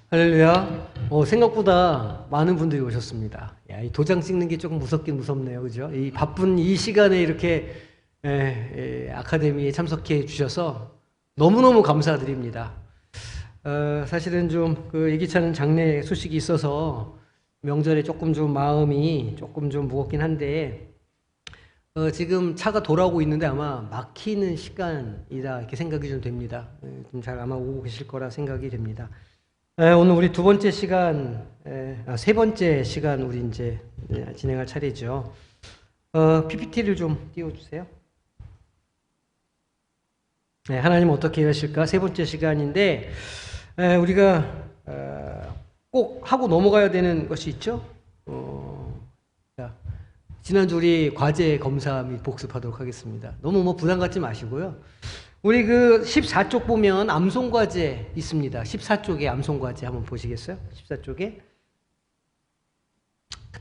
할렐루야. 생각보다 많은 분들이 오셨습니다. 야, 이 도장 찍는 게 조금 무섭긴 무섭네요. 그죠? 이 바쁜 이 시간에 이렇게 아카데미에 참석해 주셔서 너무너무 감사드립니다. 사실은 좀 그 예기치 않은 장례 소식이 있어서 명절에 조금 좀 마음이 조금 좀 무겁긴 한데, 지금 차가 돌아오고 있는데 아마 막히는 시간이다 이렇게 생각이 좀 됩니다. 좀 잘 아마 오고 계실 거라 생각이 됩니다. 오늘 우리 두 번째 시간, 세 번째 시간 우리 이제 진행할 차례죠. PPT를 좀 띄워주세요. 네, 하나님 어떻게 하실까? 세 번째 시간인데 우리가 꼭 하고 넘어가야 되는 것이 있죠. 자, 지난주 우리 과제 검사 및 복습하도록 하겠습니다. 너무 부담 갖지 마시고요. 우리 그 14쪽 보면 암송과제 있습니다. 14쪽에 암송과제 한번 보시겠어요? 14쪽에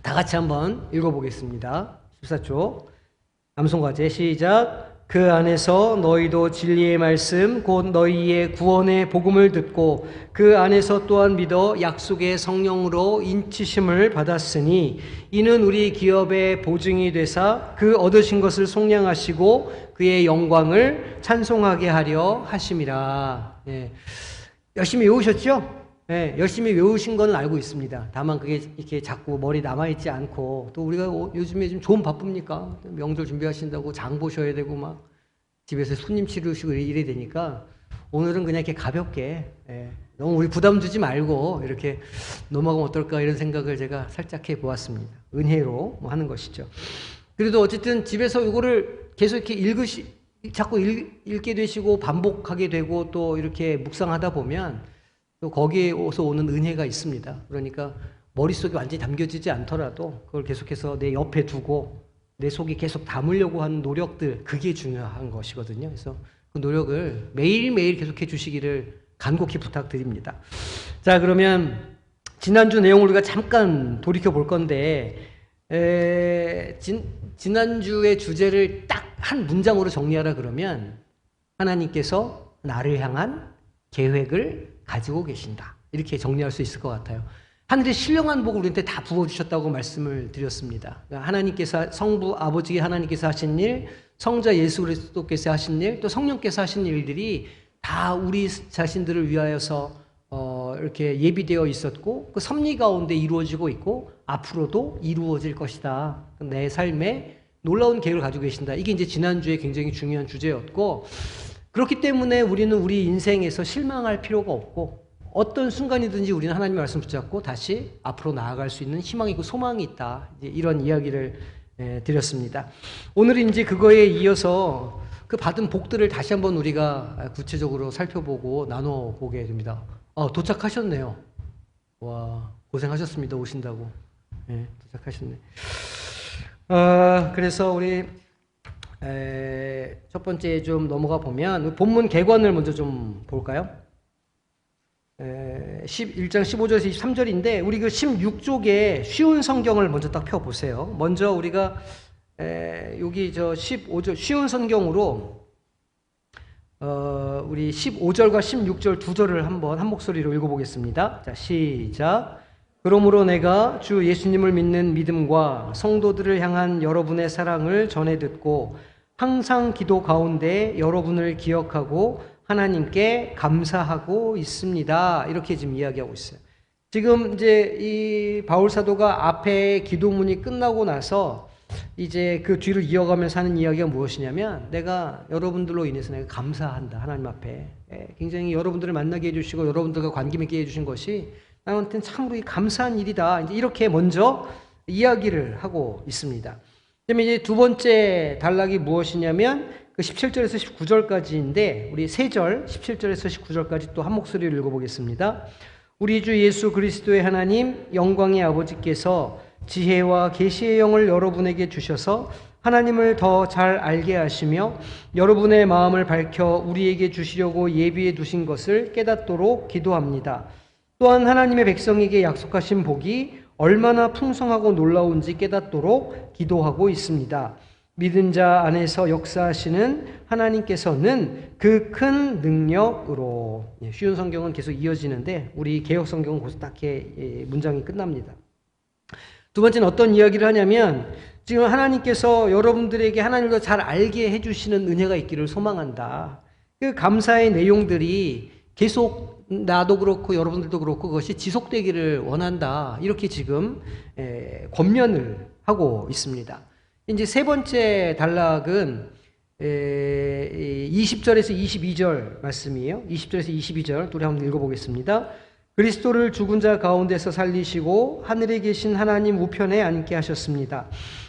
다 같이 한번 읽어보겠습니다. 14쪽 암송과제 시작. 그 안에서 너희도 진리의 말씀 곧 너희의 구원의 복음을 듣고 그 안에서 또한 믿어 약속의 성령으로 인치심을 받았으니 이는 우리 기업의 보증이 되사 그 얻으신 것을 속량하시고 그의 영광을 찬송하게 하려 하심이라. 열심히 외우셨죠? 열심히 외우신 건 알고 있습니다. 다만 그게 이렇게 자꾸 머리 남아있지 않고, 또 우리가 요즘에 좀 좀 바쁩니까? 명절 준비하신다고 장 보셔야 되고 막 집에서 손님 치르시고 이래야 되니까 오늘은 그냥 이렇게 가볍게, 너무 우리 부담 주지 말고 이렇게 넘어가면 어떨까 이런 생각을 제가 살짝 해 보았습니다. 은혜로 하는 것이죠. 그래도 어쨌든 집에서 이거를 계속 이렇게 자꾸 읽게 되시고 반복하게 되고 또 이렇게 묵상하다 보면 또 거기에서 오는 은혜가 있습니다. 그러니까 머릿속에 완전히 담겨지지 않더라도 그걸 계속해서 내 옆에 두고 내 속에 계속 담으려고 하는 노력들, 그게 중요한 것이거든요. 그래서 그 노력을 매일매일 계속해 주시기를 간곡히 부탁드립니다. 자, 그러면 지난주 내용을 우리가 잠깐 돌이켜 볼 건데, 지난주의 주제를 딱 한 문장으로 정리하라 그러면 하나님께서 나를 향한 계획을 가지고 계신다. 이렇게 정리할 수 있을 것 같아요. 하늘의 신령한 복을 우리한테 다 부어주셨다고 말씀을 드렸습니다. 하나님께서, 성부 아버지 하나님께서 하신 일, 성자 예수 그리스도께서 하신 일, 또 성령께서 하신 일들이 다 우리 자신들을 위하여서 이렇게 예비되어 있었고 그 섭리 가운데 이루어지고 있고 앞으로도 이루어질 것이다. 내 삶에 놀라운 계획을 가지고 계신다. 이게 이제 지난주에 굉장히 중요한 주제였고, 그렇기 때문에 우리는 우리 인생에서 실망할 필요가 없고 어떤 순간이든지 우리는 하나님의 말씀 붙잡고 다시 앞으로 나아갈 수 있는 희망이 있고 소망이 있다. 이제 이런 이야기를 드렸습니다. 오늘은 이제 그거에 이어서 그 받은 복들을 다시 한번 우리가 구체적으로 살펴보고 나눠보게 됩니다. 도착하셨네요. 와, 고생하셨습니다. 오신다고. 도착하셨네. 그래서 우리 첫 번째 좀 넘어가 보면 본문 개관을 먼저 좀 볼까요? 1장 15절에서 23절인데 우리 그 16쪽에 쉬운 성경을 먼저 딱 펴보세요. 먼저 우리가 여기 저 15절 쉬운 성경으로 우리 15절과 16절 두 절을 한번 한 목소리로 읽어보겠습니다. 자, 시작. 그러므로 내가 주 예수님을 믿는 믿음과 성도들을 향한 여러분의 사랑을 전해 듣고 항상 기도 가운데 여러분을 기억하고 하나님께 감사하고 있습니다. 이렇게 지금 이야기하고 있어요. 지금 이제 이 바울 사도가 앞에 기도문이 끝나고 나서 이제 그 뒤를 이어가면서 하는 이야기가 무엇이냐면, 내가 여러분들로 인해서 내가 감사한다. 하나님 앞에 굉장히 여러분들을 만나게 해주시고 여러분들과 관계 맺게 해주신 것이 나한테는 참으로 감사한 일이다. 이제 이렇게 먼저 이야기를 하고 있습니다. 그다음에 이제 두 번째 단락이 무엇이냐면 그 17절에서 19절까지인데 우리 세 절 17절에서 19절까지 또 한 목소리를 읽어보겠습니다. 우리 주 예수 그리스도의 하나님 영광의 아버지께서 지혜와 계시의 영을 여러분에게 주셔서 하나님을 더 잘 알게 하시며 여러분의 마음을 밝혀 우리에게 주시려고 예비해 두신 것을 깨닫도록 기도합니다. 또한 하나님의 백성에게 약속하신 복이 얼마나 풍성하고 놀라운지 깨닫도록 기도하고 있습니다. 믿은 자 안에서 역사하시는 하나님께서는 그 큰 능력으로. 쉬운 성경은 계속 이어지는데 우리 개역 성경은 거기서 딱 이렇게 문장이 끝납니다. 두 번째는 어떤 이야기를 하냐면 지금 하나님께서 여러분들에게 하나님을 더 잘 알게 해주시는 은혜가 있기를 소망한다. 그 감사의 내용들이 계속 나도 그렇고 여러분들도 그렇고 그것이 지속되기를 원한다. 이렇게 지금 권면을 하고 있습니다. 이제 세 번째 단락은 20절에서 22절 말씀이에요. 20절에서 22절 우리 한번 읽어보겠습니다. 그리스도를 죽은 자 가운데서 살리시고 하늘에 계신 하나님 우편에 앉게 하셨습니다.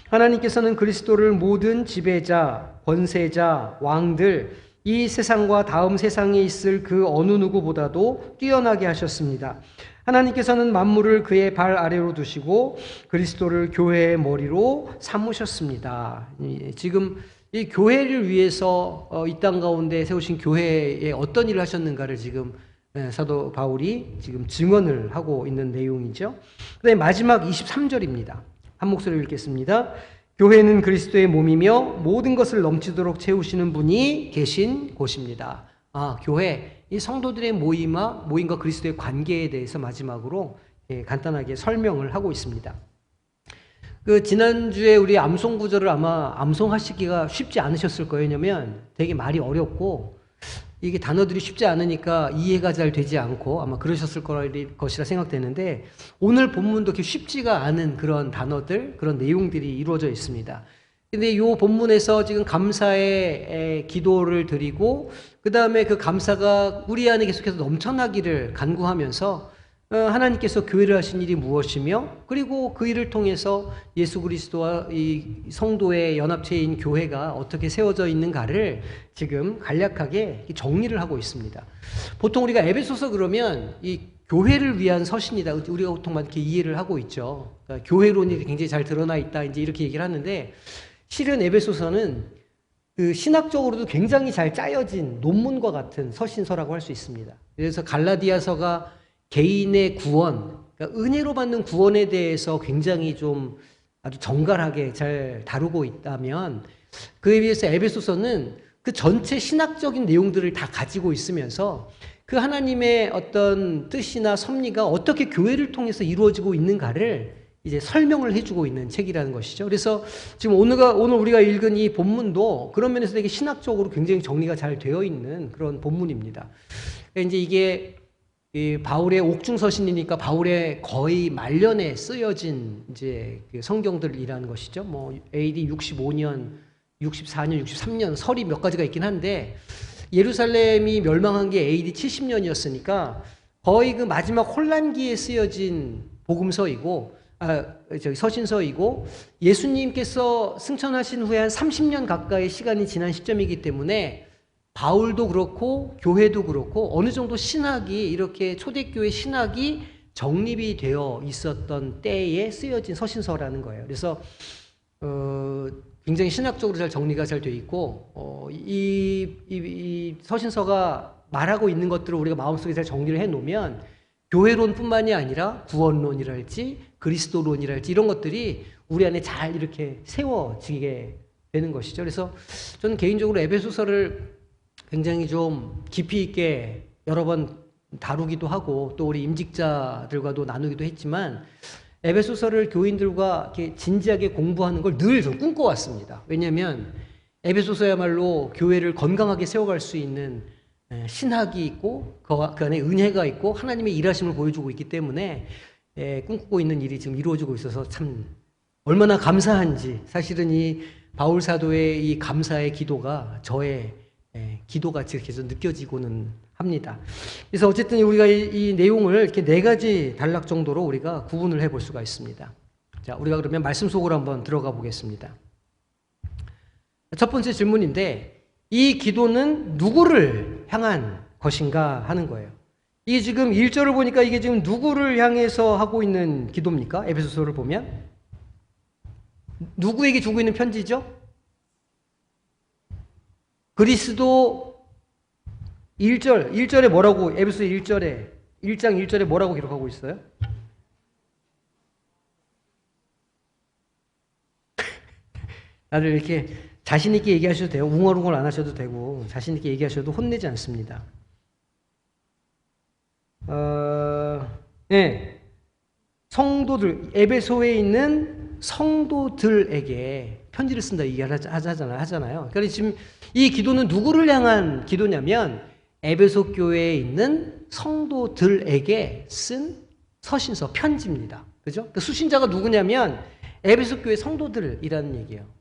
하나님께서는 그리스도를 모든 지배자, 권세자, 왕들, 이 세상과 다음 세상에 있을 그 어느 누구보다도 뛰어나게 하셨습니다. 하나님께서는 만물을 그의 발 아래로 두시고 그리스도를 교회의 머리로 삼으셨습니다. 지금 이 교회를 위해서 이 땅 가운데 세우신 교회에 어떤 일을 하셨는가를 지금 사도 바울이 지금 증언을 하고 있는 내용이죠. 그다음에 마지막 23절입니다. 한 목소리로 읽겠습니다. 교회는 그리스도의 몸이며 모든 것을 넘치도록 채우시는 분이 계신 곳입니다. 교회, 이 성도들의 모임과 그리스도의 관계에 대해서 마지막으로 간단하게 설명을 하고 있습니다. 지난주에 우리 암송 구절을 아마 암송하시기가 쉽지 않으셨을 거예요. 왜냐면 되게 말이 어렵고 이게 단어들이 쉽지 않으니까 이해가 잘 되지 않고 아마 그러셨을 것이라 생각되는데 오늘 본문도 이렇게 쉽지가 않은 그런 단어들, 그런 내용들이 이루어져 있습니다. 근데 이 본문에서 지금 감사의 기도를 드리고 그 다음에 그 감사가 우리 안에 계속해서 넘쳐나기를 간구하면서 하나님께서 교회를 하신 일이 무엇이며 그리고 그 일을 통해서 예수 그리스도와 이 성도의 연합체인 교회가 어떻게 세워져 있는가를 지금 간략하게 정리를 하고 있습니다. 보통 우리가 에베소서 그러면 이 교회를 위한 서신이다. 우리가 보통 이렇게 이해를 하고 있죠. 그러니까 교회론이 굉장히 잘 드러나 있다. 이제 이렇게 얘기를 하는데 실은 에베소서는 그 신학적으로도 굉장히 잘 짜여진 논문과 같은 서신서라고 할 수 있습니다. 그래서 갈라디아서가 개인의 구원, 그러니까 은혜로 받는 구원에 대해서 굉장히 좀 아주 정갈하게 잘 다루고 있다면 그에 비해서 에베소서는 그 전체 신학적인 내용들을 다 가지고 있으면서 그 하나님의 어떤 뜻이나 섭리가 어떻게 교회를 통해서 이루어지고 있는가를 이제 설명을 해주고 있는 책이라는 것이죠. 그래서 지금 오늘 우리가 읽은 이 본문도 그런 면에서 되게 신학적으로 굉장히 정리가 잘 되어 있는 그런 본문입니다. 그러니까 이제 이게 이 바울의 옥중서신이니까 바울의 거의 말년에 쓰여진 이제 그 성경들이라는 것이죠. 뭐 AD 65년, 64년, 63년 설이 몇 가지가 있긴 한데 예루살렘이 멸망한 게 AD 70년이었으니까 거의 그 마지막 혼란기에 쓰여진 복음서이고 서신서이고 예수님께서 승천하신 후에 한 30년 가까이 시간이 지난 시점이기 때문에 바울도 그렇고 교회도 그렇고 어느 정도 신학이 이렇게 초대교회 신학이 정립이 되어 있었던 때에 쓰여진 서신서라는 거예요. 그래서 굉장히 신학적으로 잘 정리가 잘 돼 있고 이 서신서가 말하고 있는 것들을 우리가 마음속에 잘 정리를 해놓으면 교회론뿐만이 아니라 구원론이랄지 그리스도론이랄지 이런 것들이 우리 안에 잘 이렇게 세워지게 되는 것이죠. 그래서 저는 개인적으로 에베소서를 굉장히 좀 깊이 있게 여러 번 다루기도 하고 또 우리 임직자들과도 나누기도 했지만 에베소서를 교인들과 이렇게 진지하게 공부하는 걸 늘 좀 꿈꿔왔습니다. 왜냐하면 에베소서야말로 교회를 건강하게 세워갈 수 있는 신학이 있고 그 안에 은혜가 있고 하나님의 일하심을 보여주고 있기 때문에 꿈꾸고 있는 일이 지금 이루어지고 있어서 참 얼마나 감사한지 사실은 이 바울 사도의 이 감사의 기도가 저의 기도같이 계속 느껴지고는 합니다. 그래서 어쨌든 우리가 이 내용을 이렇게 네 가지 단락 정도로 우리가 구분을 해볼 수가 있습니다. 자, 우리가 그러면 말씀 속으로 한번 들어가 보겠습니다. 첫 번째 질문인데 이 기도는 누구를 향한 것인가 하는 거예요. 이게 지금 1절을 보니까 이게 지금 누구를 향해서 하고 있는 기도입니까? 에베소서를 보면 누구에게 주고 있는 편지죠? 그리스도 1절에 뭐라고 에베소서 1장 1절에 뭐라고 기록하고 있어요? 다들 이렇게 자신 있게 얘기하셔도 돼요. 웅얼웅얼 안 하셔도 되고 자신 있게 얘기하셔도 혼내지 않습니다. 네. 성도들, 에베소에 있는 성도들에게 편지를 쓴다 하잖아요. 그러니까 지금 이 기도는 누구를 향한 기도냐면 에베소 교회에 있는 성도들에게 쓴 서신서, 편지입니다. 그죠? 그 수신자가 누구냐면 에베소 교회 성도들이라는 얘기예요.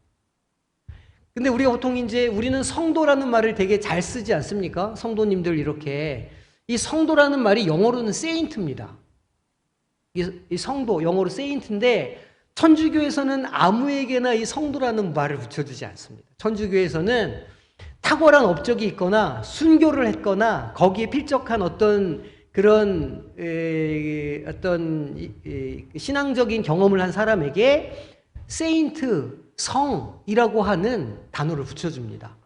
근데 우리가 보통 이제 우리는 성도라는 말을 되게 잘 쓰지 않습니까? 성도님들 이렇게. 이 성도라는 말이 영어로는 세인트입니다. 이 성도, 영어로 세인트인데 천주교에서는 아무에게나 이 성도라는 말을 붙여주지 않습니다. 천주교에서는 탁월한 업적이 있거나 순교를 했거나 거기에 필적한 어떤 그런 신앙적인 경험을 한 사람에게 세인트, 성이라고 하는 단어를 붙여줍니다.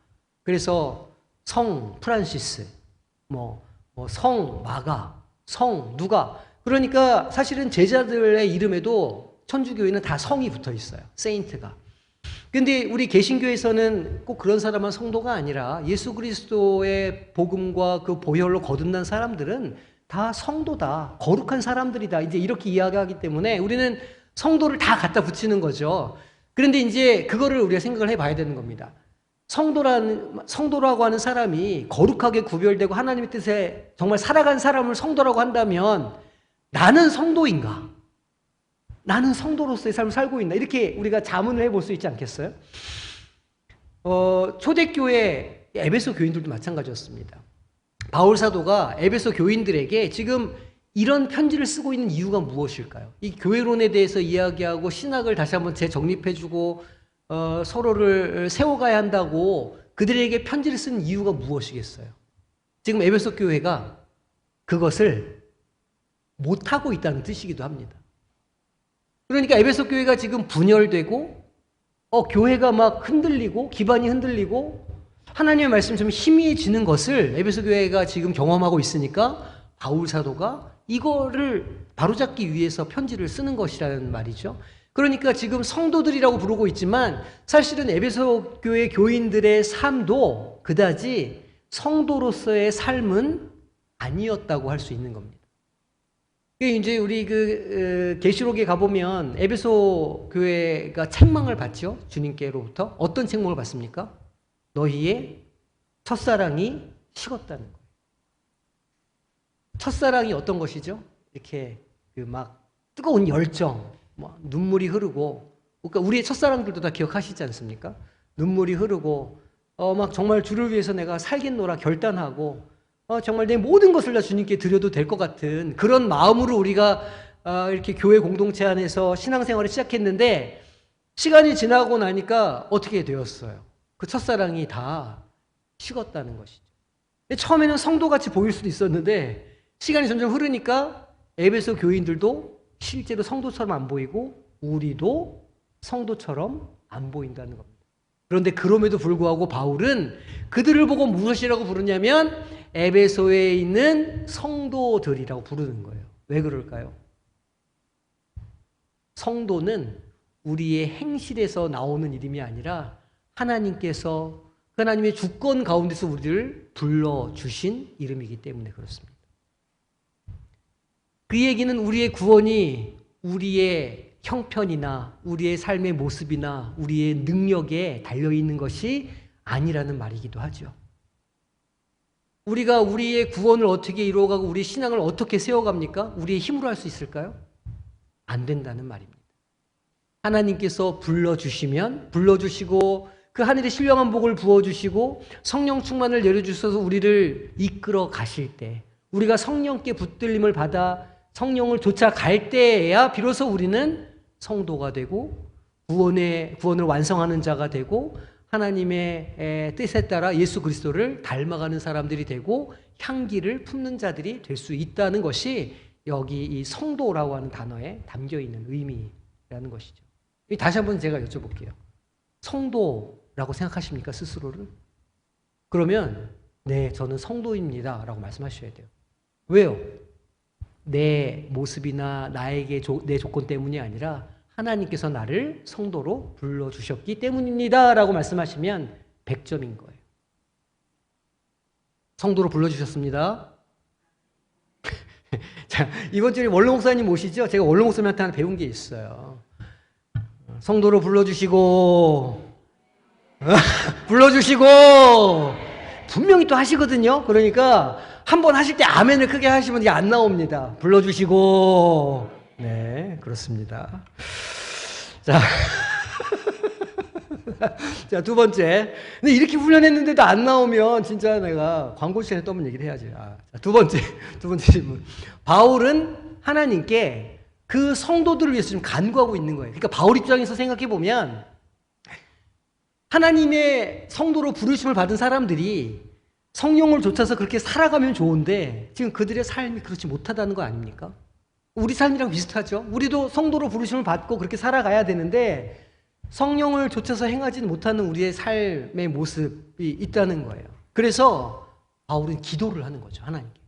그래서 성 프란시스, 성 마가, 성 누가. 그러니까 사실은 제자들의 이름에도 천주교에는 다 성이 붙어 있어요. 세인트가. 근데 우리 개신교에서는 꼭 그런 사람만 성도가 아니라 예수 그리스도의 복음과 그 보혈로 거듭난 사람들은 다 성도다. 거룩한 사람들이다. 이제 이렇게 이야기하기 때문에 우리는 성도를 다 갖다 붙이는 거죠. 그런데 이제 그거를 우리가 생각을 해봐야 되는 겁니다. 성도라고 하는 사람이 거룩하게 구별되고 하나님의 뜻에 정말 살아간 사람을 성도라고 한다면 나는 성도인가? 나는 성도로서의 삶을 살고 있나? 이렇게 우리가 자문을 해볼 수 있지 않겠어요? 초대교회 에베소 교인들도 마찬가지였습니다. 바울 사도가 에베소 교인들에게 지금 이런 편지를 쓰고 있는 이유가 무엇일까요? 이 교회론에 대해서 이야기하고 신학을 다시 한번 재정립해주고 서로를 세워가야 한다고 그들에게 편지를 쓴 이유가 무엇이겠어요? 지금 에베소 교회가 그것을 못하고 있다는 뜻이기도 합니다. 그러니까 에베소 교회가 지금 분열되고 교회가 막 흔들리고 기반이 흔들리고 하나님의 말씀이 좀 희미해지는 것을 에베소 교회가 지금 경험하고 있으니까 바울 사도가 이거를 바로잡기 위해서 편지를 쓰는 것이라는 말이죠. 그러니까 지금 성도들이라고 부르고 있지만 사실은 에베소 교회 교인들의 삶도 그다지 성도로서의 삶은 아니었다고 할 수 있는 겁니다. 이제 우리 계시록에 가보면 에베소 교회가 책망을 받죠. 주님께로부터. 어떤 책망을 받습니까? 너희의 첫사랑이 식었다는 거예요. 첫사랑이 어떤 것이죠? 이렇게 막 뜨거운 열정, 눈물이 흐르고, 그러니까 우리의 첫사랑들도 다 기억하시지 않습니까? 눈물이 흐르고, 막 정말 주를 위해서 내가 살겠노라 결단하고, 정말 내 모든 것을 다 주님께 드려도 될 것 같은 그런 마음으로 우리가 이렇게 교회 공동체 안에서 신앙생활을 시작했는데 시간이 지나고 나니까 어떻게 되었어요? 그 첫사랑이 다 식었다는 것이죠. 처음에는 성도같이 보일 수도 있었는데 시간이 점점 흐르니까 에베소 교인들도 실제로 성도처럼 안 보이고 우리도 성도처럼 안 보인다는 겁니다. 그런데 그럼에도 불구하고 바울은 그들을 보고 무엇이라고 부르냐면 에베소에 있는 성도들이라고 부르는 거예요. 왜 그럴까요? 성도는 우리의 행실에서 나오는 이름이 아니라 하나님께서 하나님의 주권 가운데서 우리를 불러주신 이름이기 때문에 그렇습니다. 그 얘기는 우리의 구원이 우리의 형편이나 우리의 삶의 모습이나 우리의 능력에 달려있는 것이 아니라는 말이기도 하죠. 우리가 우리의 구원을 어떻게 이루어가고 우리의 신앙을 어떻게 세워갑니까? 우리의 힘으로 할 수 있을까요? 안 된다는 말입니다. 하나님께서 불러주시고 그 하늘의 신령한 복을 부어주시고 성령 충만을 내려주셔서 우리를 이끌어 가실 때 우리가 성령께 붙들림을 받아 성령을 쫓아갈 때에야 비로소 우리는 성도가 되고 구원을 완성하는 자가 되고 하나님의 뜻에 따라 예수 그리스도를 닮아가는 사람들이 되고 향기를 품는 자들이 될 수 있다는 것이 여기 이 성도라고 하는 단어에 담겨있는 의미라는 것이죠. 다시 한번 제가 여쭤볼게요. 성도라고 생각하십니까? 스스로를? 그러면 네, 저는 성도입니다 라고 말씀하셔야 돼요. 왜요? 내 모습이나 내 조건 때문이 아니라 하나님께서 나를 성도로 불러주셨기 때문입니다 라고 말씀하시면 100점인 거예요. 성도로 불러주셨습니다. 자, 이번 주에 원로 목사님 오시죠? 제가 원로 목사님한테 하나 배운 게 있어요. 성도로 불러주시고 불러주시고 분명히 또 하시거든요. 그러니까 한번 하실 때 아멘을 크게 하시면 이게 안 나옵니다. 불러주시고. 네, 그렇습니다. 자, 자, 두 번째. 근데 이렇게 훈련했는데도 안 나오면 진짜 내가 광고 시간에 또 한번 얘기를 해야지. 자, 두 번째 질문. 바울은 하나님께 그 성도들을 위해서 좀 간구하고 있는 거예요. 그러니까 바울 입장에서 생각해 보면 하나님의 성도로 부르심을 받은 사람들이 성령을 좇아서 그렇게 살아가면 좋은데 지금 그들의 삶이 그렇지 못하다는 거 아닙니까? 우리 삶이랑 비슷하죠. 우리도 성도로 부르심을 받고 그렇게 살아가야 되는데 성령을 좇아서 행하지는 못하는 우리의 삶의 모습이 있다는 거예요. 그래서 바울은 기도를 하는 거죠. 하나님께.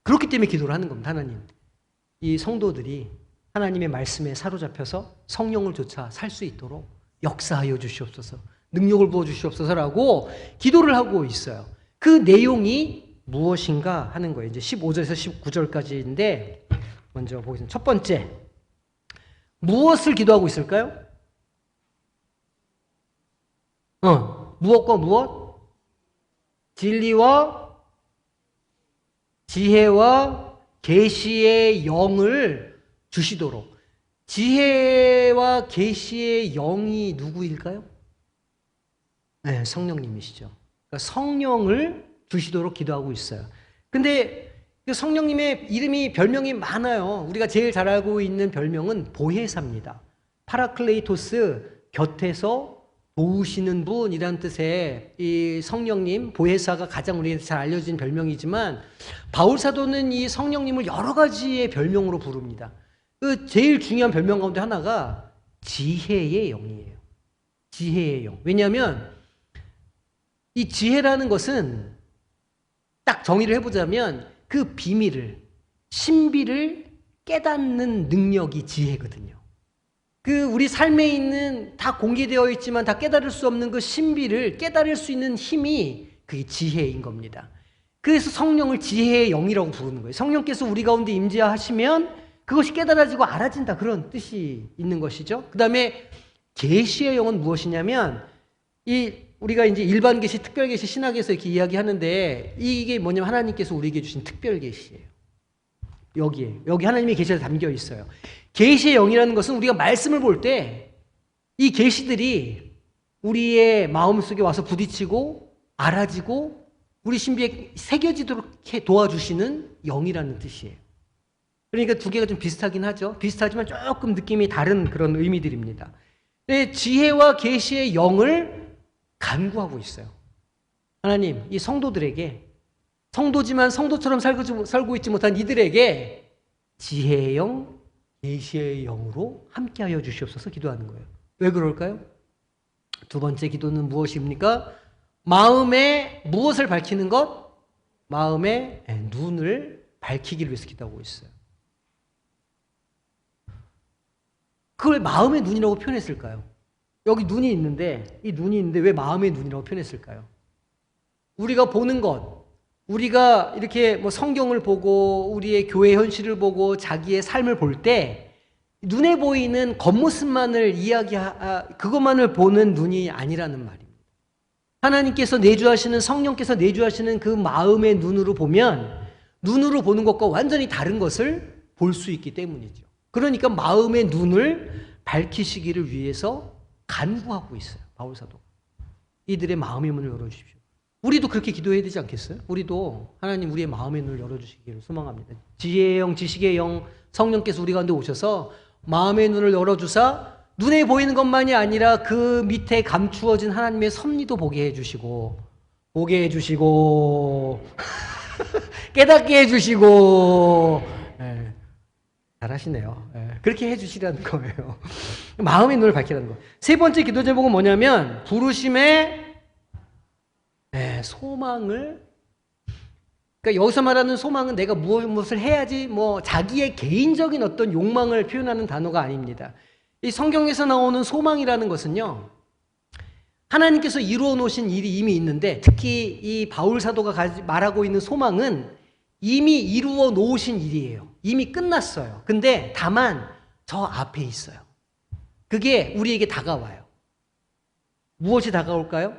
그렇기 때문에 기도를 하는 겁니다. 하나님. 이 성도들이 하나님의 말씀에 사로잡혀서 성령을 좇아 살 수 있도록 역사하여 주시옵소서, 능력을 부어 주시옵소서라고 기도를 하고 있어요. 그 내용이 무엇인가 하는 거예요. 이제 15절에서 19절까지인데 먼저 보겠습니다. 첫 번째, 무엇을 기도하고 있을까요? 무엇과 무엇? 진리와 지혜와 계시의 영을 주시도록. 지혜와 계시의 영이 누구일까요? 네, 성령님이시죠. 그러니까 성령을 주시도록 기도하고 있어요. 근데 성령님의 이름이 별명이 많아요. 우리가 제일 잘 알고 있는 별명은 보혜사입니다. 파라클레이토스, 곁에서 도우시는 분이라는 뜻의 이 성령님, 보혜사가 가장 우리에게 잘 알려진 별명이지만 바울 사도는 이 성령님을 여러 가지의 별명으로 부릅니다. 그 제일 중요한 별명 가운데 하나가 지혜의 영이에요. 지혜의 영. 왜냐하면 이 지혜라는 것은 딱 정의를 해보자면 그 비밀을, 신비를 깨닫는 능력이 지혜거든요. 그 우리 삶에 있는 다 공개되어 있지만 다 깨달을 수 없는 그 신비를 깨달을 수 있는 힘이 그게 지혜인 겁니다. 그래서 성령을 지혜의 영이라고 부르는 거예요. 성령께서 우리 가운데 임재하시면 그것이 깨달아지고 알아진다, 그런 뜻이 있는 것이죠. 그 다음에 계시의 영은 무엇이냐면 우리가 이제 일반 계시, 특별 계시, 신학에서 이렇게 이야기하는데 이게 뭐냐면 하나님께서 우리에게 주신 특별 계시예요. 여기 하나님의 계시가 담겨 있어요. 계시의 영이라는 것은 우리가 말씀을 볼 때 이 계시들이 우리의 마음속에 와서 부딪히고 알아지고 우리 신비에 새겨지도록 도와주시는 영이라는 뜻이에요. 그러니까 두 개가 좀 비슷하긴 하죠. 비슷하지만 조금 느낌이 다른 그런 의미들입니다. 지혜와 계시의 영을 간구하고 있어요. 하나님, 이 성도들에게, 성도지만 성도처럼 살고 있지 못한 이들에게 지혜의 영, 계시의 영으로 함께하여 주시옵소서 기도하는 거예요. 왜 그럴까요? 두 번째 기도는 무엇입니까? 마음에 무엇을 밝히는 것? 마음의 눈을 밝히기를 위해서 기도하고 있어요. 그걸 마음의 눈이라고 표현했을까요? 여기 눈이 있는데, 이 눈이 있는데 왜 마음의 눈이라고 표현했을까요? 우리가 보는 것, 우리가 이렇게 뭐 성경을 보고 우리의 교회 현실을 보고 자기의 삶을 볼 때 눈에 보이는 겉모습만을 그것만을 보는 눈이 아니라는 말입니다. 하나님께서 내주하시는, 성령께서 내주하시는 그 마음의 눈으로 보면 눈으로 보는 것과 완전히 다른 것을 볼 수 있기 때문이죠. 그러니까 마음의 눈을 밝히시기를 위해서 간구하고 있어요. 바울 사도. 이들의 마음의 문을 열어주십시오. 우리도 그렇게 기도해야 되지 않겠어요? 우리도 하나님 우리의 마음의 눈을 열어주시기를 소망합니다. 지혜의 영, 지식의 영, 성령께서 우리 가운데 오셔서 마음의 눈을 열어주사 눈에 보이는 것만이 아니라 그 밑에 감추어진 하나님의 섭리도 보게 해주시고 깨닫게 해주시고 잘하시네요. 그렇게 해주시라는 거예요. 마음의 눈을 밝히라는 거예요. 세 번째 기도 제목은 뭐냐면 부르심의 소망을, 그러니까 여기서 말하는 소망은 내가 무엇을 해야지 뭐 자기의 개인적인 어떤 욕망을 표현하는 단어가 아닙니다. 이 성경에서 나오는 소망이라는 것은요, 하나님께서 이루어 놓으신 일이 이미 있는데, 특히 이 바울 사도가 말하고 있는 소망은 이미 이루어 놓으신 일이에요. 이미 끝났어요. 근데 다만 저 앞에 있어요. 그게 우리에게 다가와요. 무엇이 다가올까요?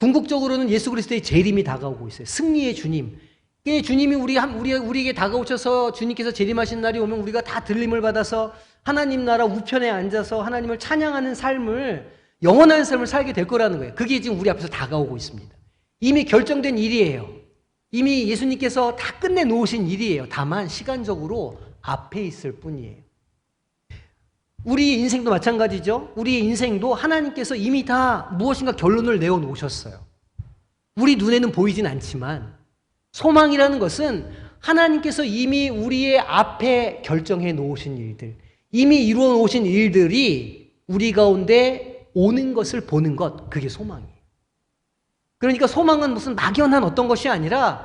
궁극적으로는 예수 그리스도의 재림이 다가오고 있어요. 승리의 주님. 주님이 우리에게 다가오셔서 주님께서 재림하신 날이 오면 우리가 다 들림을 받아서 하나님 나라 우편에 앉아서 하나님을 찬양하는 삶을, 영원한 삶을 살게 될 거라는 거예요. 그게 지금 우리 앞에서 다가오고 있습니다. 이미 결정된 일이에요. 이미 예수님께서 다 끝내 놓으신 일이에요. 다만 시간적으로 앞에 있을 뿐이에요. 우리 인생도 마찬가지죠. 우리 인생도 하나님께서 이미 다 무엇인가 결론을 내어 놓으셨어요. 우리 눈에는 보이진 않지만 소망이라는 것은 하나님께서 이미 우리의 앞에 결정해 놓으신 일들, 이미 이루어 놓으신 일들이 우리 가운데 오는 것을 보는 것, 그게 소망이에요. 그러니까 소망은 무슨 막연한 어떤 것이 아니라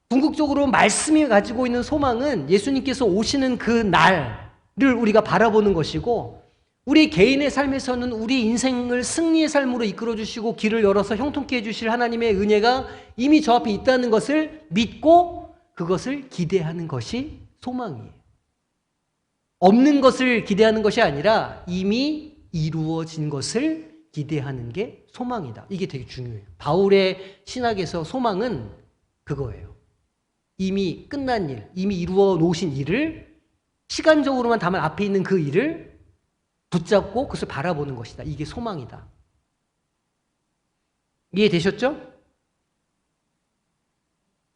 궁극적으로 말씀이 가지고 있는 소망은 예수님께서 오시는 그 날을 우리가 바라보는 것이고, 우리 개인의 삶에서는 우리 인생을 승리의 삶으로 이끌어 주시고 길을 열어서 형통케 해주실 하나님의 은혜가 이미 저 앞에 있다는 것을 믿고 그것을 기대하는 것이 소망이에요. 없는 것을 기대하는 것이 아니라 이미 이루어진 것을 기대하는 게 소망이다. 이게 되게 중요해요. 바울의 신학에서 소망은 그거예요. 이미 끝난 일, 이미 이루어 놓으신 일을, 시간적으로만 다만 앞에 있는 그 일을 붙잡고 그것을 바라보는 것이다. 이게 소망이다. 이해되셨죠?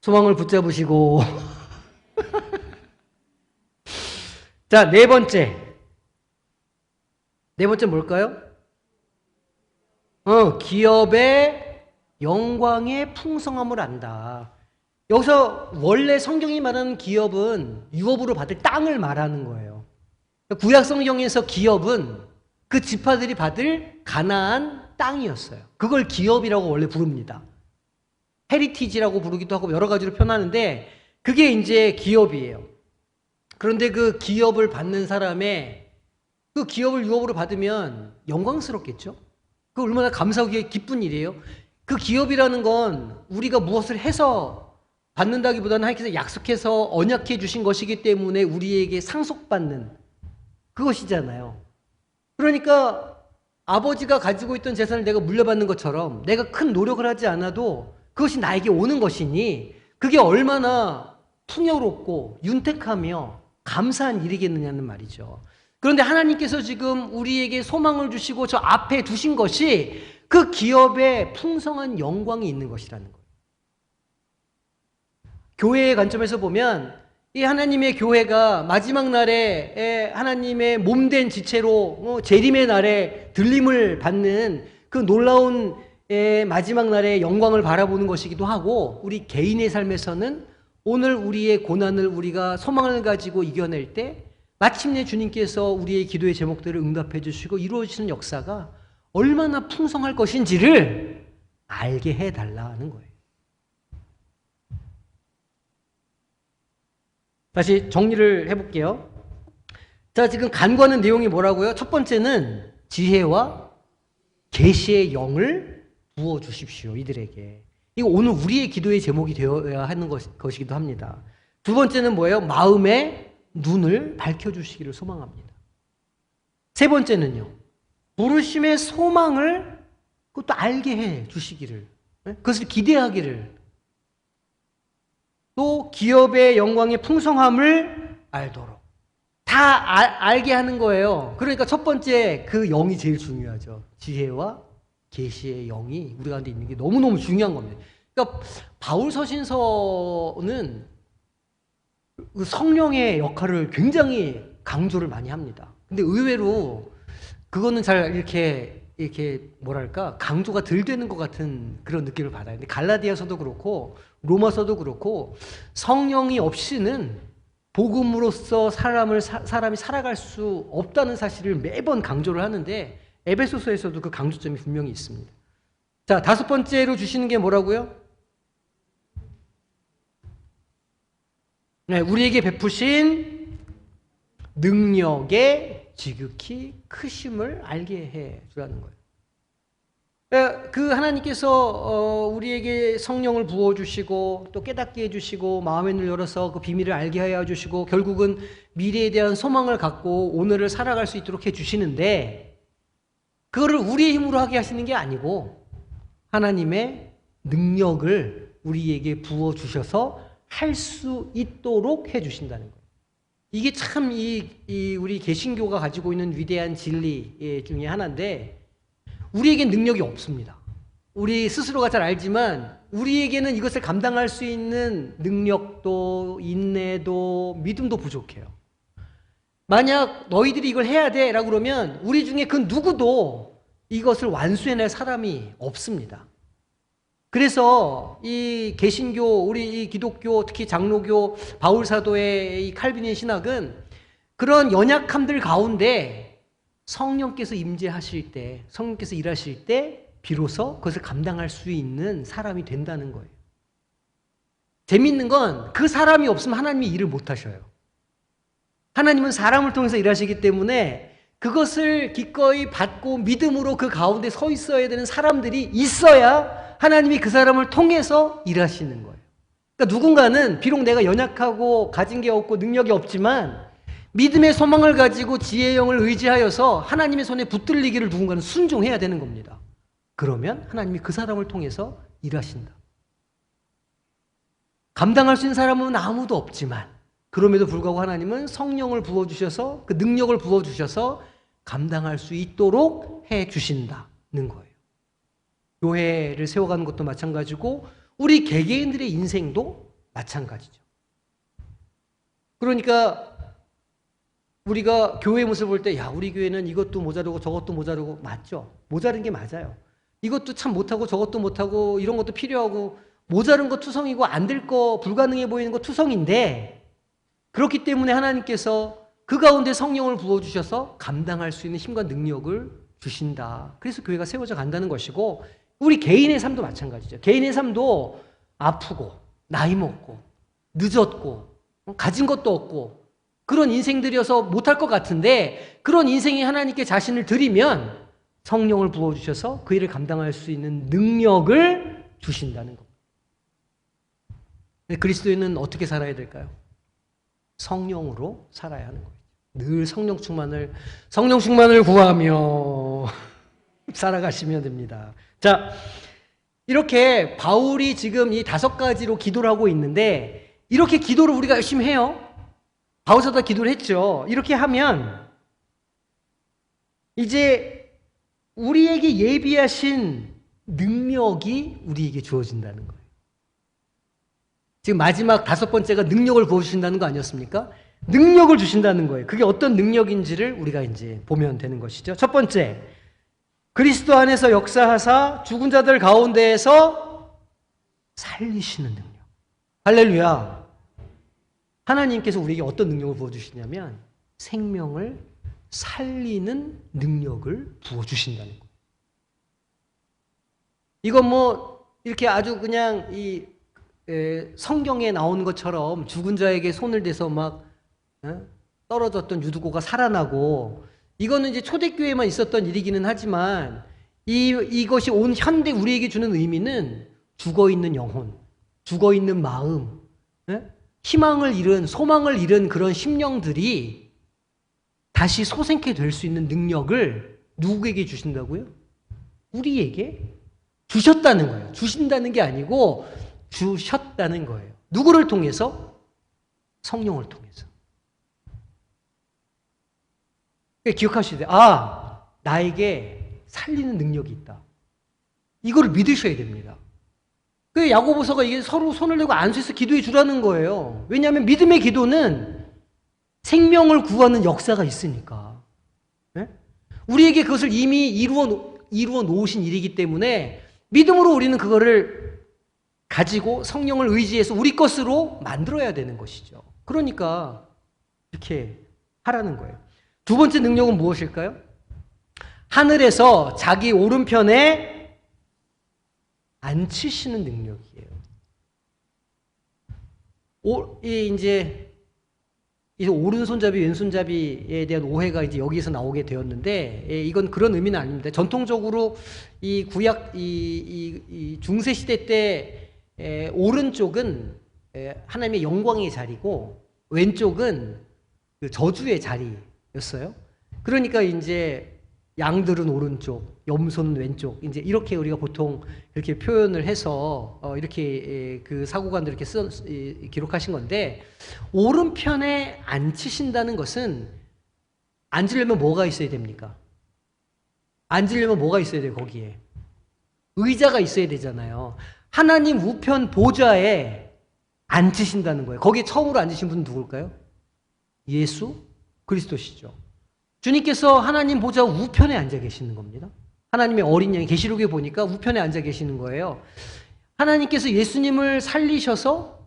소망을 붙잡으시고 자, 네 번째 뭘까요? 기업의 영광의 풍성함을 안다. 여기서 원래 성경이 말하는 기업은 유업으로 받을 땅을 말하는 거예요. 구약 성경에서 기업은 그 지파들이 받을 가나안 땅이었어요. 그걸 기업이라고 원래 부릅니다. 헤리티지라고 부르기도 하고 여러 가지로 표현하는데 그게 이제 기업이에요. 그런데 그 기업을 받는 사람의, 그 기업을 유업으로 받으면 영광스럽겠죠? 그 얼마나 감사하고 기쁜 일이에요. 그 기업이라는 건 우리가 무엇을 해서 받는다기보다는 하나님께서 약속해서 언약해 주신 것이기 때문에 우리에게 상속받는 그것이잖아요. 그러니까 아버지가 가지고 있던 재산을 내가 물려받는 것처럼 내가 큰 노력을 하지 않아도 그것이 나에게 오는 것이니 그게 얼마나 풍요롭고 윤택하며 감사한 일이겠느냐는 말이죠. 그런데 하나님께서 지금 우리에게 소망을 주시고 저 앞에 두신 것이 그 기업에 풍성한 영광이 있는 것이라는 거예요. 교회의 관점에서 보면 이 하나님의 교회가 마지막 날에 하나님의 몸된 지체로 재림의 날에 들림을 받는 그 놀라운 마지막 날의 영광을 바라보는 것이기도 하고, 우리 개인의 삶에서는 오늘 우리의 고난을 우리가 소망을 가지고 이겨낼 때 마침내 주님께서 우리의 기도의 제목들을 응답해 주시고 이루어지는 역사가 얼마나 풍성할 것인지를 알게 해달라는 거예요. 다시 정리를 해볼게요. 자, 지금 간과하는 내용이 뭐라고요? 첫 번째는 지혜와 계시의 영을 부어주십시오, 이들에게. 이거 오늘 우리의 기도의 제목이 되어야 하는 것이기도 합니다. 두 번째는 뭐예요? 마음의 눈을 밝혀주시기를 소망합니다. 세 번째는요, 부르심의 소망을 그것도 알게 해 주시기를, 그것을 기대하기를, 또 기업의 영광의 풍성함을 알도록 다 알게 하는 거예요. 그러니까 첫 번째 그 영이 제일 중요하죠. 지혜와 계시의 영이 우리 가운데 있는 게 너무너무 중요한 겁니다. 그러니까 바울 서신서는 그 성령의 역할을 굉장히 강조를 많이 합니다. 근데 의외로 그거는 잘 이렇게 뭐랄까 강조가 덜 되는 것 같은 그런 느낌을 받아요. 근데 갈라디아서도 그렇고 로마서도 그렇고 성령이 없이는 복음으로써 사람이 살아갈 수 없다는 사실을 매번 강조를 하는데 에베소서에서도 그 강조점이 분명히 있습니다. 자, 다섯 번째로 주시는 게 뭐라고요? 네, 우리에게 베푸신 능력의 지극히 크심을 알게 해 주라는 거예요. 그 하나님께서 우리에게 성령을 부어주시고 또 깨닫게 해주시고 마음의 눈을 열어서 그 비밀을 알게 하여 주시고 결국은 미래에 대한 소망을 갖고 오늘을 살아갈 수 있도록 해주시는데 그거를 우리의 힘으로 하게 하시는 게 아니고 하나님의 능력을 우리에게 부어주셔서 할 수 있도록 해주신다는 거예요. 이게 참 우리 개신교가 가지고 있는 위대한 진리 중에 하나인데 우리에겐 능력이 없습니다. 우리 스스로가 잘 알지만 우리에게는 이것을 감당할 수 있는 능력도 인내도 믿음도 부족해요. 만약 너희들이 이걸 해야 돼 라고 그러면 우리 중에 그 누구도 이것을 완수해낼 사람이 없습니다. 그래서 이 개신교, 우리 이 기독교, 특히 장로교, 바울사도의 이 칼빈의 신학은 그런 연약함들 가운데 성령께서 임재하실 때, 성령께서 일하실 때 비로소 그것을 감당할 수 있는 사람이 된다는 거예요. 재미있는 건 그 사람이 없으면 하나님이 일을 못 하셔요. 하나님은 사람을 통해서 일하시기 때문에 그것을 기꺼이 받고 믿음으로 그 가운데 서 있어야 되는 사람들이 있어야 하나님이 그 사람을 통해서 일하시는 거예요. 그러니까 누군가는 비록 내가 연약하고 가진 게 없고 능력이 없지만 믿음의 소망을 가지고 지혜의 영을 의지하여서 하나님의 손에 붙들리기를 누군가는 순종해야 되는 겁니다. 그러면 하나님이 그 사람을 통해서 일하신다. 감당할 수 있는 사람은 아무도 없지만 그럼에도 불구하고 하나님은 성령을 부어주셔서 그 능력을 부어주셔서 감당할 수 있도록 해주신다는 거예요. 교회를 세워가는 것도 마찬가지고 우리 개개인들의 인생도 마찬가지죠. 그러니까 우리가 교회 모습을 볼 때, 야, 우리 교회는 이것도 모자르고 저것도 모자르고, 맞죠? 모자른 게 맞아요. 이것도 참 못하고 저것도 못하고 이런 것도 필요하고 모자른 거 투성이고 안 될 거 불가능해 보이는 거 투성인데 그렇기 때문에 하나님께서 그 가운데 성령을 부어주셔서 감당할 수 있는 힘과 능력을 주신다. 그래서 교회가 세워져 간다는 것이고 우리 개인의 삶도 마찬가지죠. 개인의 삶도 아프고 나이 먹고 늦었고 가진 것도 없고 그런 인생들이어서 못할 것 같은데 그런 인생이 하나님께 자신을 드리면 성령을 부어주셔서 그 일을 감당할 수 있는 능력을 주신다는 겁니다. 그리스도인은 어떻게 살아야 될까요? 성령으로 살아야 하는 거예요. 늘 성령 충만을 구하며 살아가시면 됩니다. 자, 이렇게 바울이 지금 이 5가지로 기도를 하고 있는데 이렇게 기도를 우리가 열심히 해요. 바울사도가 기도를 했죠. 이렇게 하면 이제 우리에게 예비하신 능력이 우리에게 주어진다는 거예요. 지금 마지막 5번째가 능력을 부어주신다는 거 아니었습니까? 능력을 주신다는 거예요. 그게 어떤 능력인지를 우리가 이제 보면 되는 것이죠. 첫 번째, 그리스도 안에서 역사하사 죽은 자들 가운데에서 살리시는 능력. 할렐루야. 하나님께서 우리에게 어떤 능력을 부어주시냐면 생명을 살리는 능력을 부어주신다는 거예요. 이건 뭐 이렇게 아주 그냥 이 성경에 나오는 것처럼 죽은 자에게 손을 대서 막 떨어졌던 유두고가 살아나고 이거는 이제 초대교회에만 있었던 일이기는 하지만 이것이 온 현대 우리에게 주는 의미는 죽어있는 영혼, 죽어있는 마음, 희망을 잃은 소망을 잃은 그런 심령들이 다시 소생케 될 수 있는 능력을 누구에게 주신다고요? 우리에게 주셨다는 거예요. 주신다는 게 아니고 주셨다는 거예요. 누구를 통해서? 성령을 통해서. 기억하셔야 돼요. 아, 나에게 살리는 능력이 있다. 이걸 믿으셔야 됩니다. 그 야고보서가 이게 서로 손을 내고 안수해서 기도해 주라는 거예요. 왜냐하면 믿음의 기도는 생명을 구하는 역사가 있으니까. 네? 우리에게 그것을 이미 이루어 놓으신 일이기 때문에 믿음으로 우리는 그거를 가지고 성령을 의지해서 우리 것으로 만들어야 되는 것이죠. 그러니까 이렇게 하라는 거예요. 두 번째 능력은 무엇일까요? 하늘에서 자기 오른편에 앉히시는 능력이에요. 이제 이 오른손잡이, 왼손잡이에 대한 오해가 이제 여기서 나오게 되었는데, 이건 그런 의미는 아닙니다. 전통적으로 이 구약, 이 중세 시대 때 오른쪽은 하나님의 영광의 자리고 왼쪽은 그 저주의 자리였어요. 그러니까 이제 양들은 오른쪽, 염소는 왼쪽, 이제 이렇게 우리가 보통 이렇게 표현을 해서 이렇게 그 사고관들 이렇게 기록하신 건데, 오른편에 앉히신다는 것은 앉으려면 뭐가 있어야 됩니까? 앉으려면 뭐가 있어야 돼요, 거기에? 의자가 있어야 되잖아요. 하나님 우편 보좌에 앉히신다는 거예요. 거기에 처음으로 앉으신 분은 누굴까요? 예수 그리스도시죠. 주님께서 하나님 보좌 우편에 앉아 계시는 겁니다. 하나님의 어린 양이 계시록에 보니까 우편에 앉아 계시는 거예요. 하나님께서 예수님을 살리셔서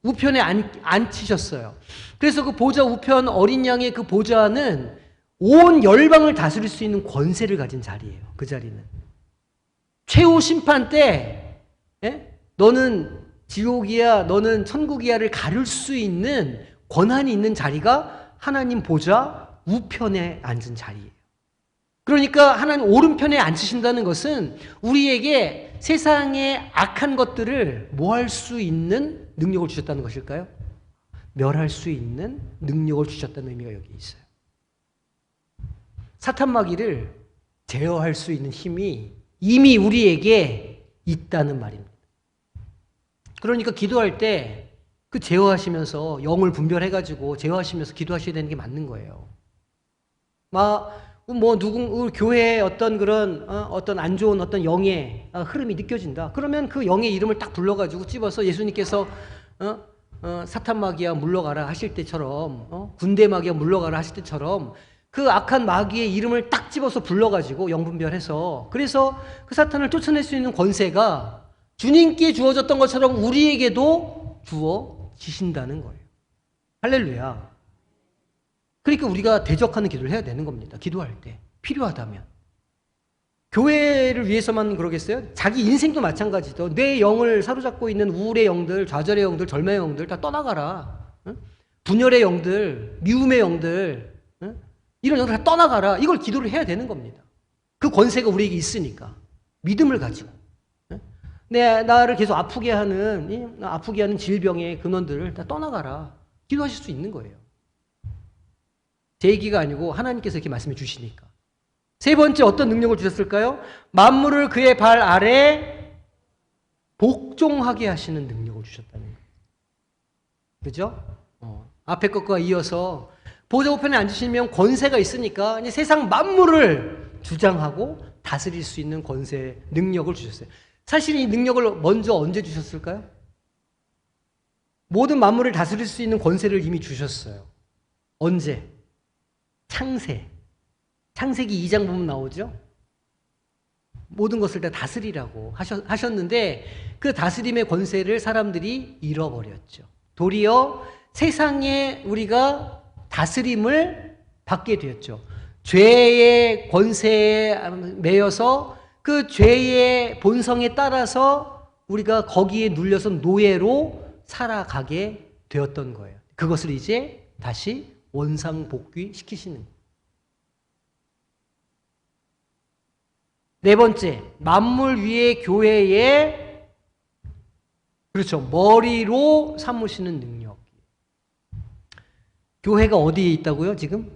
우편에 앉히셨어요. 그래서 그 보좌 우편 어린 양의 그 보좌는 온 열방을 다스릴 수 있는 권세를 가진 자리예요. 그 자리는 최후 심판 때 너는 지옥이야, 너는 천국이야를 가릴 수 있는 권한이 있는 자리가 하나님 보좌 우편에 앉은 자리예요. 그러니까 하나님 오른편에 앉으신다는 것은 우리에게 세상의 악한 것들을 뭐 할 수 있는 능력을 주셨다는 것일까요? 멸할 수 있는 능력을 주셨다는 의미가 여기 있어요. 사탄 마귀를 제어할 수 있는 힘이 이미 우리에게 있다는 말입니다. 그러니까 기도할 때 그 제어하시면서 영을 분별해가지고 제어하시면서 기도하셔야 되는 게 맞는 거예요. 교회에 어떤 그런 어떤 안 좋은 어떤 영의 흐름이 느껴진다. 그러면 그 영의 이름을 딱 불러가지고 찝어서 예수님께서 사탄 마귀야 물러가라 하실 때처럼 군대 마귀야 물러가라 하실 때처럼 그 악한 마귀의 이름을 딱 집어서 불러가지고 영분별해서 그래서 그 사탄을 쫓아낼 수 있는 권세가 주님께 주어졌던 것처럼 우리에게도 주어지신다는 거예요. 할렐루야. 그러니까 우리가 대적하는 기도를 해야 되는 겁니다. 기도할 때 필요하다면. 교회를 위해서만 그러겠어요? 자기 인생도 마찬가지죠. 내 영을 사로잡고 있는 우울의 영들, 좌절의 영들, 절망의 영들 다 떠나가라. 분열의 영들, 미움의 영들, 이런 영들 다 떠나가라. 이걸 기도를 해야 되는 겁니다. 그 권세가 우리에게 있으니까. 믿음을 가지고. 나를 계속 아프게 하는 질병의 근원들을 다 떠나가라. 기도하실 수 있는 거예요. 제 얘기가 아니고 하나님께서 이렇게 말씀해 주시니까. 세 번째 어떤 능력을 주셨을까요? 만물을 그의 발 아래 복종하게 하시는 능력을 주셨다는 거예요. 그죠? 앞에 것과 이어서 보좌 우편에 앉으시면 권세가 있으니까 이제 세상 만물을 주장하고 다스릴 수 있는 권세, 능력을 주셨어요. 사실 이 능력을 먼저 언제 주셨을까요? 모든 만물을 다스릴 수 있는 권세를 이미 주셨어요. 언제? 창세기 2장 보면 나오죠? 모든 것을 다 다스리라고 하셨는데 그 다스림의 권세를 사람들이 잃어버렸죠. 도리어 세상에 우리가 다스림을 받게 되었죠. 죄의 권세에 매여서 그 죄의 본성에 따라서 우리가 거기에 눌려서 노예로 살아가게 되었던 거예요. 그것을 이제 다시 원상복귀 시키시는 거예요. 네 번째, 만물 위의 교회의 머리로 삼으시는 능력. 교회가 어디에 있다고요? 지금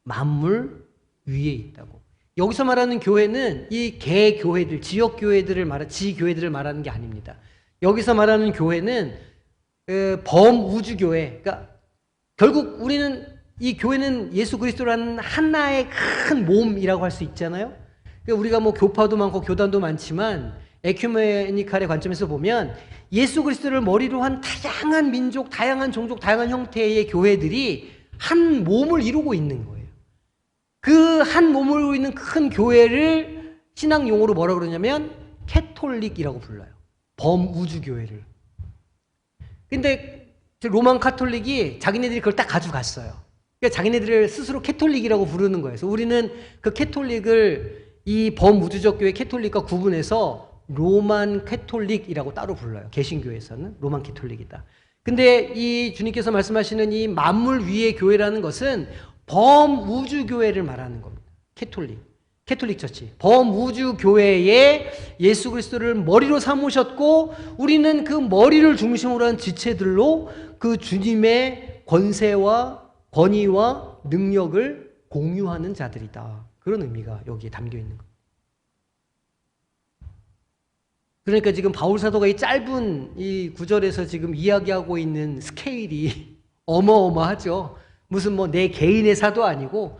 만물 위에 있다고. 여기서 말하는 교회는 이 개교회들, 지교회들을 말하는 게 아닙니다. 여기서 말하는 교회는 범우주교회. 그러니까 결국 우리는 이 교회는 예수 그리스도라는 하나의 큰 몸이라고 할 수 있잖아요. 그러니까 우리가 교파도 많고 교단도 많지만 에큐메니칼의 관점에서 보면 예수 그리스도를 머리로 한 다양한 민족, 다양한 종족, 다양한 형태의 교회들이 한 몸을 이루고 있는 거예요. 그 한 몸을 이루고 있는 큰 교회를 신앙 용어로 뭐라 그러냐면 캐톨릭이라고 불러요. 범우주교회를. 근데 로만 카톨릭이 자기네들이 그걸 딱 가져갔어요. 그러니까 자기네들을 스스로 캐톨릭이라고 부르는 거예요. 그래서 우리는 그 캐톨릭을 이 범우주적 교회 캐톨릭과 구분해서 로만 캐톨릭이라고 따로 불러요. 개신교에서는 로만 캐톨릭이다. 근데 이 주님께서 말씀하시는 이 만물 위의 교회라는 것은 범우주 교회를 말하는 겁니다. 캐톨릭 처치. 범우주 교회에 예수 그리스도를 머리로 삼으셨고 우리는 그 머리를 중심으로 한 지체들로 그 주님의 권세와 권위와 능력을 공유하는 자들이다. 그런 의미가 여기에 담겨 있는 겁니다. 그러니까 지금 바울 사도가 이 짧은 이 구절에서 지금 이야기하고 있는 스케일이 어마어마하죠. 무슨 뭐 내 개인의 사도 아니고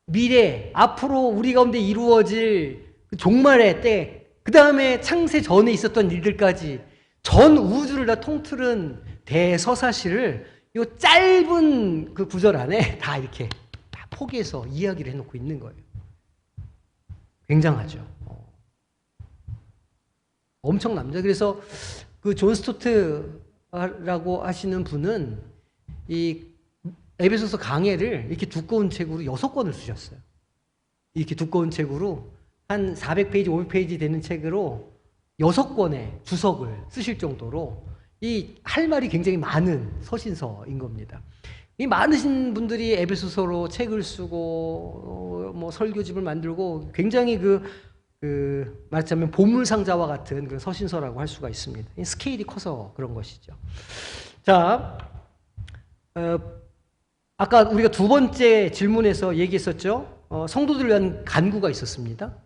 미래, 앞으로 우리 가운데 이루어질 종말의 때, 그 다음에 창세 전에 있었던 일들까지 전 우주를 다 통틀은 대서사시를 이 짧은 그 구절 안에 다 이렇게 다 포개서 이야기를 해놓고 있는 거예요. 굉장하죠. 엄청납니다. 그래서 그 존 스토트라고 하시는 분은 이 에베소서 강해를 이렇게 두꺼운 책으로 6권을 쓰셨어요. 이렇게 두꺼운 책으로 한 400페이지, 500페이지 되는 책으로 6권의 주석을 쓰실 정도로 이 할 말이 굉장히 많은 서신서인 겁니다. 이 많으신 분들이 에베소서로 책을 쓰고 뭐 설교집을 만들고 굉장히 말하자면 보물상자와 같은 그런 서신서라고 할 수가 있습니다. 스케일이 커서 그런 것이죠. 자, 아까 우리가 두 번째 질문에서 얘기했었죠. 성도들을 위한 간구가 있었습니다.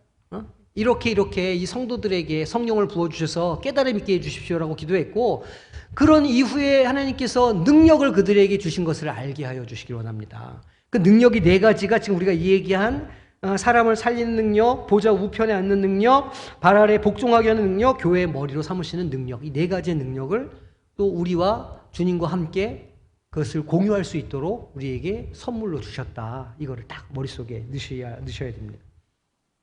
이렇게 이 성도들에게 성령을 부어주셔서 깨달음 있게 해주십시오라고 기도했고, 그런 이후에 하나님께서 능력을 그들에게 주신 것을 알게 하여 주시길 원합니다. 그 능력이 4가지가 지금 우리가 얘기한 사람을 살리는 능력, 보좌 우편에 앉는 능력, 발 아래 복종하게 하는 능력, 교회의 머리로 삼으시는 능력, 이 4가지의 능력을 또 우리와 주님과 함께 그것을 공유할 수 있도록 우리에게 선물로 주셨다. 이거를 딱 머릿속에 넣으셔야 됩니다.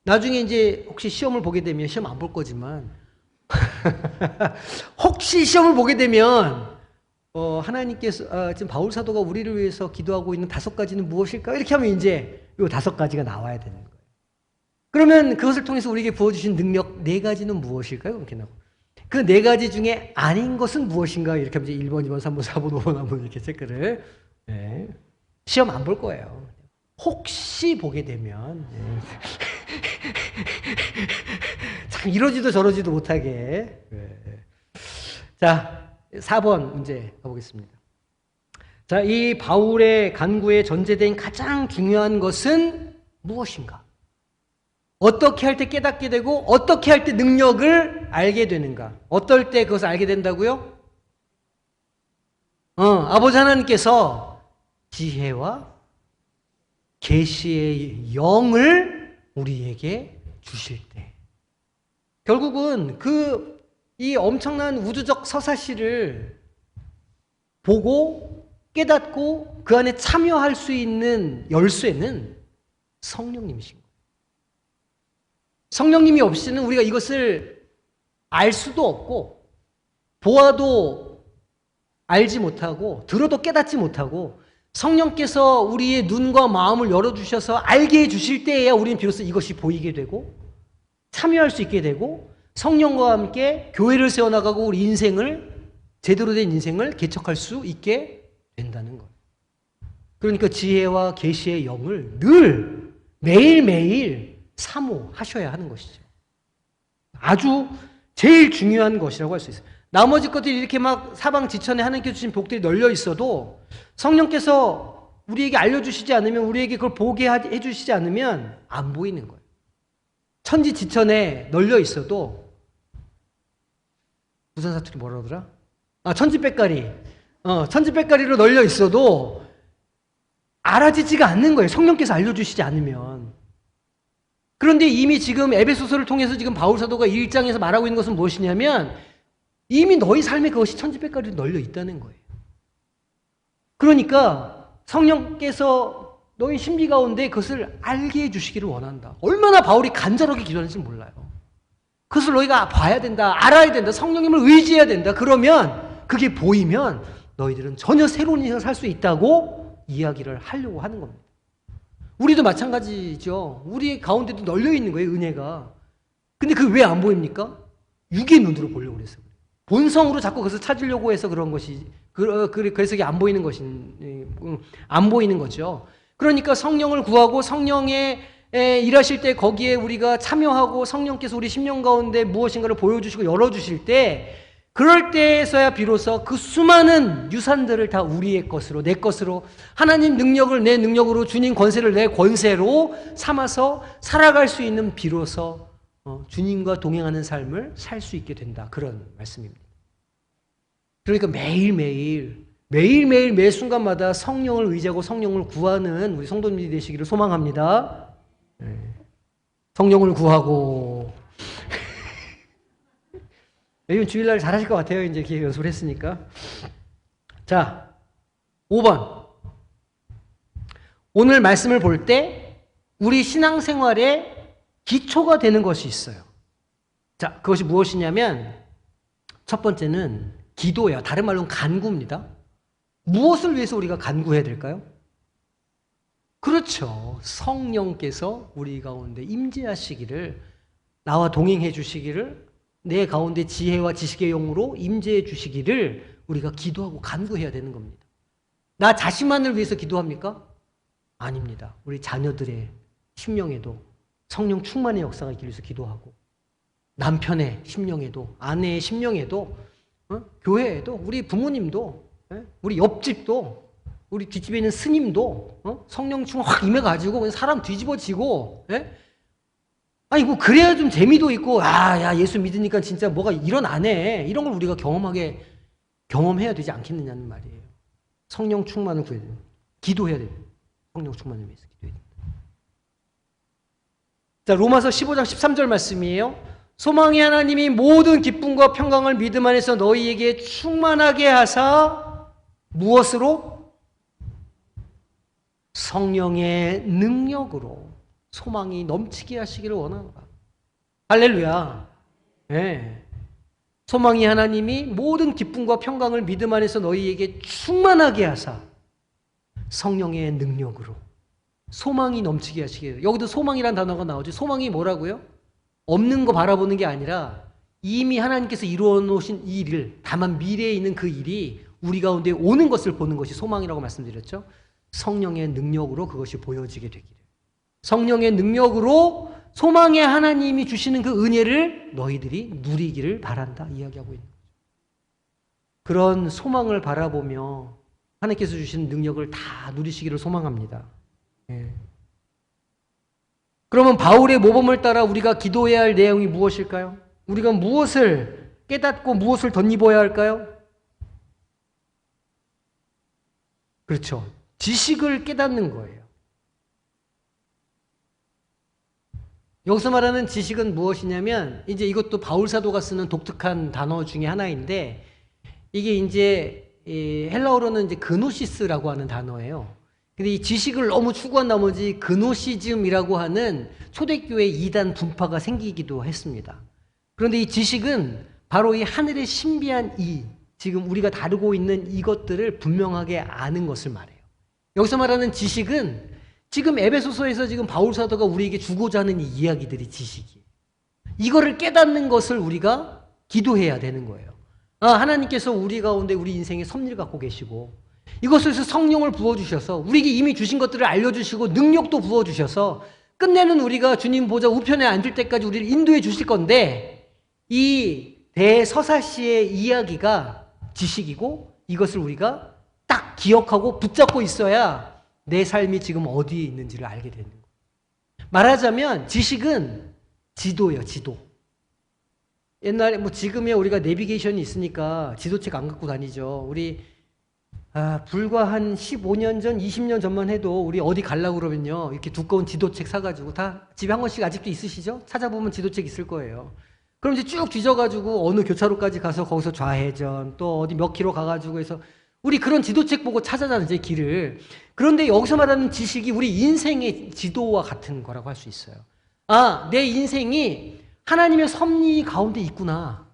나중에 이제 혹시 시험을 보게 되면, 시험 안 볼 거지만 혹시 시험을 보게 되면 하나님께서 지금 바울 사도가 우리를 위해서 기도하고 있는 5가지는 무엇일까? 이렇게 하면 이제 이 5가지가 나와야 되는 거예요. 그러면 그것을 통해서 우리에게 부어주신 능력 4가지는 무엇일까요? 이렇게 나오고, 그 4가지 중에 아닌 것은 무엇인가? 이렇게 하면 이제 1번, 2번, 3번, 4번, 5번 한번 이렇게 체크를. 네. 시험 안 볼 거예요. 혹시 보게 되면 참 이러지도 저러지도 못하게. 자, 4번 문제 가보겠습니다. 자, 이 바울의 간구에 전제된 가장 중요한 것은 무엇인가? 어떻게 할 때 깨닫게 되고 어떻게 할 때 능력을 알게 되는가? 어떨 때 그것을 알게 된다고요? 아버지 하나님께서 지혜와 계시의 영을 우리에게 주실 때, 결국은 이 엄청난 우주적 서사시를 보고 깨닫고 그 안에 참여할 수 있는 열쇠는 성령님이신 거예요. 성령님이 없이는 우리가 이것을 알 수도 없고, 보아도 알지 못하고, 들어도 깨닫지 못하고, 성령께서 우리의 눈과 마음을 열어주셔서 알게 해주실 때에야 우리는 비로소 이것이 보이게 되고 참여할 수 있게 되고, 성령과 함께 교회를 세워나가고 우리 인생을, 제대로 된 인생을 개척할 수 있게 된다는 거예요. 그러니까 지혜와 계시의 영을 늘 매일매일 사모하셔야 하는 것이죠. 아주 제일 중요한 것이라고 할 수 있어요. 나머지 것들이 이렇게 막 사방지천에 하나님께서 주신 복들이 널려 있어도 성령께서 우리에게 알려주시지 않으면, 우리에게 그걸 보게 해주시지 않으면 안 보이는 거예요. 천지지천에 널려 있어도, 부산 사투리 뭐라 그러더라? 천지백가리. 천지백가리로 널려 있어도 알아지지가 않는 거예요. 성령께서 알려주시지 않으면. 그런데 이미 지금 에베소서를 통해서 지금 바울 사도가 1장에서 말하고 있는 것은 무엇이냐면, 이미 너희 삶에 그것이 천지백가리로 널려 있다는 거예요. 그러니까 성령께서 너희 신비 가운데 그것을 알게 해주시기를 원한다. 얼마나 바울이 간절하게 기도하는지 몰라요. 그것을 너희가 봐야 된다, 알아야 된다, 성령님을 의지해야 된다. 그러면 그게 보이면 너희들은 전혀 새로운 인생을 살 수 있다고 이야기를 하려고 하는 겁니다. 우리도 마찬가지죠. 우리 가운데도 널려 있는 거예요, 은혜가. 근데 그게 왜 안 보입니까? 육의 눈으로 보려고 그랬어요. 본성으로 자꾸 그것을 찾으려고 해서 그런 것이 그래서 이게 안 보이는 안 보이는 거죠. 그러니까 성령을 구하고 성령의 일하실 때 거기에 우리가 참여하고 성령께서 우리 심령 가운데 무엇인가를 보여주시고 열어주실 때 그럴 때에서야 비로소 그 수많은 유산들을 다 우리의 것으로 내 것으로 하나님 능력을 내 능력으로 주님 권세를 내 권세로 삼아서 살아갈 수 있는 비로소 주님과 동행하는 삶을 살 수 있게 된다. 그런 말씀입니다. 그러니까 매일매일 매 순간마다 성령을 의지하고 성령을 구하는 우리 성도님들이 되시기를 소망합니다. 성령을 구하고 요즘 주일날 잘하실 것 같아요. 이제 기획 연습을 했으니까. 자, 5번. 오늘 말씀을 볼 때 우리 신앙생활의 기초가 되는 것이 있어요. 자, 그것이 무엇이냐면 첫 번째는 기도예요. 다른 말로는 간구입니다. 무엇을 위해서 우리가 간구해야 될까요? 그렇죠. 성령께서 우리 가운데 임재하시기를, 나와 동행해 주시기를, 내 가운데 지혜와 지식의 영으로 임재해 주시기를 우리가 기도하고 간구해야 되는 겁니다. 나 자신만을 위해서 기도합니까? 아닙니다. 우리 자녀들의 심령에도 성령 충만의 역사가 있기 위해서 기도하고, 남편의 심령에도, 아내의 심령에도, 교회에도, 우리 부모님도, 우리 옆집도, 우리 뒷집에 있는 스님도 성령 충만 확 임해가지고 그냥 사람 뒤집어지고, 아니 뭐 그래야 좀 재미도 있고, 야 예수 믿으니까 진짜 뭐가 일어나네, 이런 걸 우리가 경험해야 되지 않겠느냐는 말이에요. 성령 충만을 구해야 돼요. 기도해야 돼요. 성령 충만을 위해서 기도해야 돼요. 자, 로마서 15장 13절 말씀이에요. 소망의 하나님이 모든 기쁨과 평강을 믿음 안에서 너희에게 충만하게 하사 무엇으로? 성령의 능력으로 소망이 넘치게 하시기를 원하노라. 할렐루야. 네. 소망이 하나님이 모든 기쁨과 평강을 믿음 안에서 너희에게 충만하게 하사 성령의 능력으로 소망이 넘치게 하시기를. 여기도 소망이란 단어가 나오죠. 소망이 뭐라고요? 없는 거 바라보는 게 아니라 이미 하나님께서 이루어 놓으신 이 일을, 다만 미래에 있는 그 일이 우리 가운데 오는 것을 보는 것이 소망이라고 말씀드렸죠. 성령의 능력으로 그것이 보여지게 되기를. 성령의 능력으로 소망의 하나님이 주시는 그 은혜를 너희들이 누리기를 바란다 이야기하고 있는 거죠. 그런 소망을 바라보며 하나님께서 주시는 능력을 다 누리시기를 소망합니다. 그러면 바울의 모범을 따라 우리가 기도해야 할 내용이 무엇일까요? 우리가 무엇을 깨닫고 무엇을 덧입어야 할까요? 그렇죠. 지식을 깨닫는 거예요. 여기서 말하는 지식은 무엇이냐면, 이제 이것도 바울 사도가 쓰는 독특한 단어 중에 하나인데, 이게 이제 헬라어로는 이제 그노시스라고 하는 단어예요. 근데 이 지식을 너무 추구한 나머지 그노시즘이라고 하는 초대교회 이단 분파가 생기기도 했습니다. 그런데 이 지식은 바로 이 하늘의 신비한 지금 우리가 다루고 있는 이것들을 분명하게 아는 것을 말해요. 여기서 말하는 지식은 지금 에베소서에서 지금 바울 사도가 우리에게 주고자 하는 이 이야기들이 지식이에요. 이거를 깨닫는 것을 우리가 기도해야 되는 거예요. 하나님께서 우리 가운데 우리 인생에 섭리를 갖고 계시고, 이것을 성령을 부어주셔서 우리에게 이미 주신 것들을 알려주시고 능력도 부어주셔서 끝내는 우리가 주님 보좌 우편에 앉을 때까지 우리를 인도해 주실 건데, 이 대서사시의 이야기가 지식이고 이것을 우리가 딱 기억하고 붙잡고 있어야 내 삶이 지금 어디에 있는지를 알게 되는 거예요. 말하자면 지식은 지도예요. 지도. 옛날에 지금이야 우리가 내비게이션이 있으니까 지도책 안 갖고 다니죠. 우리 불과 한 15년 전, 20년 전만 해도 우리 어디 가려고 그러면요, 이렇게 두꺼운 지도책 사가지고, 다 집에 한 권씩 아직도 있으시죠? 찾아보면 지도책 있을 거예요. 그럼 이제 쭉 뒤져가지고 어느 교차로까지 가서 거기서 좌회전, 또 어디 몇 킬로 가가지고 해서 우리 그런 지도책 보고 찾아다니죠, 길을. 그런데 여기서 말하는 지식이 우리 인생의 지도와 같은 거라고 할 수 있어요. 내 인생이 하나님의 섭리 가운데 있구나.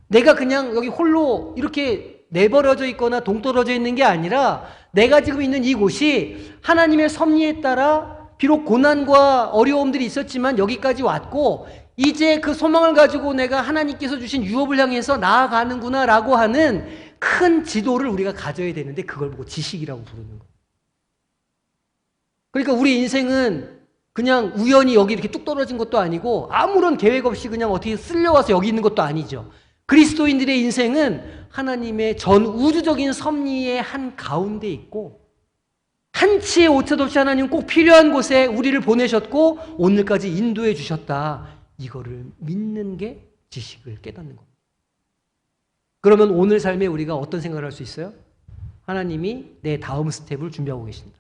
내가 그냥 여기 홀로 이렇게 내버려져 있거나 동떨어져 있는 게 아니라 내가 지금 있는 이곳이 하나님의 섭리에 따라 비록 고난과 어려움들이 있었지만 여기까지 왔고, 이제 그 소망을 가지고 내가 하나님께서 주신 유업을 향해서 나아가는구나 라고 하는 큰 지도를 우리가 가져야 되는데 그걸 보고 지식이라고 부르는 거예요. 그러니까 우리 인생은 그냥 우연히 여기 이렇게 뚝 떨어진 것도 아니고 아무런 계획 없이 그냥 어떻게 쓸려와서 여기 있는 것도 아니죠. 그리스도인들의 인생은 하나님의 전 우주적인 섭리의 한 가운데 있고 한치의 오차도 없이 하나님 꼭 필요한 곳에 우리를 보내셨고 오늘까지 인도해 주셨다. 이거를 믿는 게 지식을 깨닫는 겁니다. 그러면 오늘 삶에 우리가 어떤 생각을 할 수 있어요? 하나님이 내 다음 스텝을 준비하고 계신다.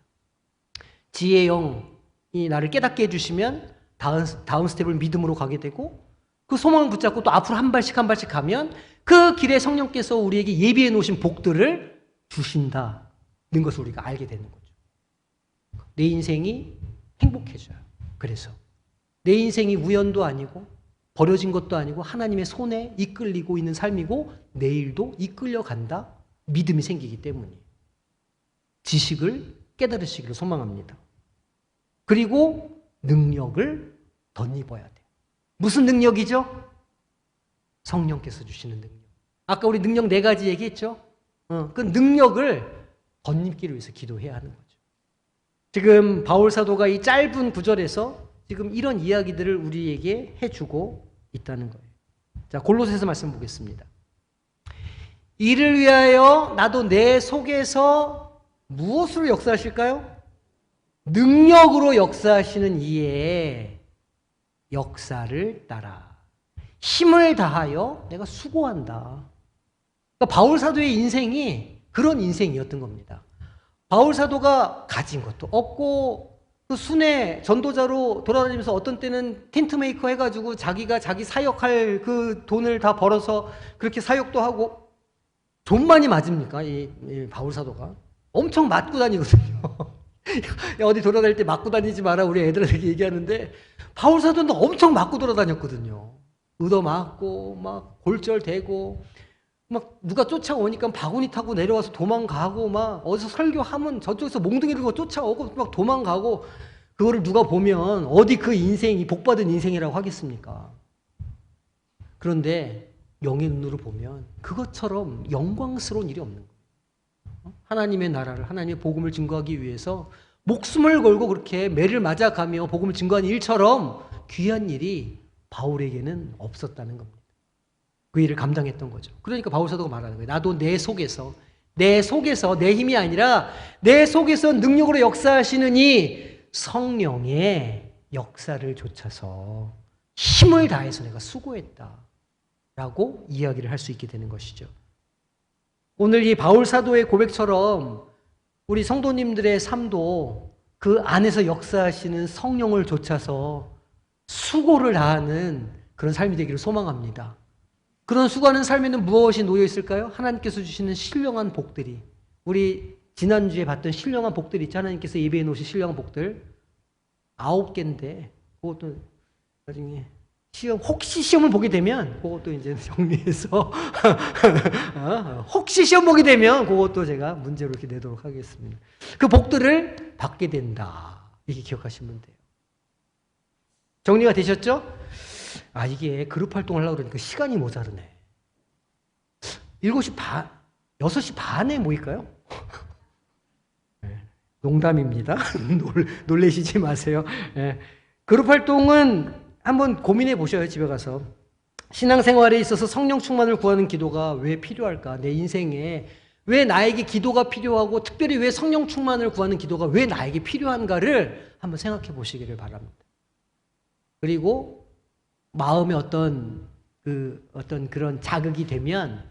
지혜의 영이 나를 깨닫게 해주시면 다음 스텝을 믿음으로 가게 되고 그 소망을 붙잡고 또 앞으로 한 발씩 한 발씩 가면 그 길에 성령께서 우리에게 예비해 놓으신 복들을 주신다는 것을 우리가 알게 되는 거죠. 내 인생이 행복해져요. 그래서 내 인생이 우연도 아니고 버려진 것도 아니고 하나님의 손에 이끌리고 있는 삶이고 내일도 이끌려간다. 믿음이 생기기 때문이에요. 지식을 깨달으시기를 소망합니다. 그리고 능력을 덧입어야 돼요. 무슨 능력이죠? 성령께서 주시는 능력. 아까 우리 능력 4가지 얘기했죠? 그 능력을 덧입기를 위해서 기도해야 하는 거죠. 지금 바울 사도가 이 짧은 구절에서 지금 이런 이야기들을 우리에게 해주고 있다는 거예요. 자, 골로새서 말씀 보겠습니다. 이를 위하여 나도 내 속에서 무엇으로 역사하실까요? 능력으로 역사하시는 이의 역사를 따라 힘을 다하여 내가 수고한다. 그러니까 바울 사도의 인생이 그런 인생이었던 겁니다. 바울 사도가 가진 것도 없고 그 순회 전도자로 돌아다니면서 어떤 때는 텐트 메이커 해가지고 자기가 자기 사역할 그 돈을 다 벌어서 그렇게 사역도 하고 돈 많이 맞습니까? 이 바울 사도가 엄청 맞고 다니거든요. 어디 돌아다닐 때 맞고 다니지 마라 우리 애들에게 얘기하는데 바울 사도는 엄청 맞고 돌아다녔거든요. 얻어맞고 막 골절되고 막 누가 쫓아오니까 바구니 타고 내려와서 도망가고 막 어디서 설교하면 저쪽에서 몽둥이 들고 쫓아오고 막 도망가고 그거를 누가 보면 어디 그 인생이 복받은 인생이라고 하겠습니까? 그런데 영의 눈으로 보면 그것처럼 영광스러운 일이 없는 거예요. 하나님의 나라를 하나님의 복음을 증거하기 위해서 목숨을 걸고 그렇게 매를 맞아가며 복음을 증거하는 일처럼 귀한 일이 바울에게는 없었다는 겁니다. 그 일을 감당했던 거죠. 그러니까 바울 사도가 말하는 거예요. 나도 내 속에서 내 힘이 아니라 내 속에서 능력으로 역사하시는 이 성령의 역사를 좇아서 힘을 다해서 내가 수고했다 라고 이야기를 할 수 있게 되는 것이죠. 오늘 이 바울 사도의 고백처럼 우리 성도님들의 삶도 그 안에서 역사하시는 성령을 좇아서 수고를 다하는 그런 삶이 되기를 소망합니다. 그런 수고하는 삶에는 무엇이 놓여 있을까요? 하나님께서 주시는 신령한 복들이, 우리 지난주에 봤던 신령한 복들이 있죠. 하나님께서 예배해 놓으신 신령한 복들 9개인데 그것도 나중에 혹시 시험을 보게 되면 그것도 이제 정리해서 혹시 시험 보게 되면 그것도 제가 문제로 이렇게 내도록 하겠습니다. 그 복들을 받게 된다. 이렇게 기억하시면 돼요. 정리가 되셨죠? 아, 이게 그룹 활동을 하려고 그러니까 시간이 모자르네. 6시 반에 모일까요? 네, 농담입니다. 놀래시지 마세요. 네. 그룹 활동은 한번 고민해 보셔요, 집에 가서. 신앙생활에 있어서 성령 충만을 구하는 기도가 왜 필요할까? 내 인생에 왜 나에게 기도가 필요하고 특별히 왜 성령 충만을 구하는 기도가 왜 나에게 필요한가를 한번 생각해 보시기를 바랍니다. 그리고 마음에 어떤 그런 자극이 되면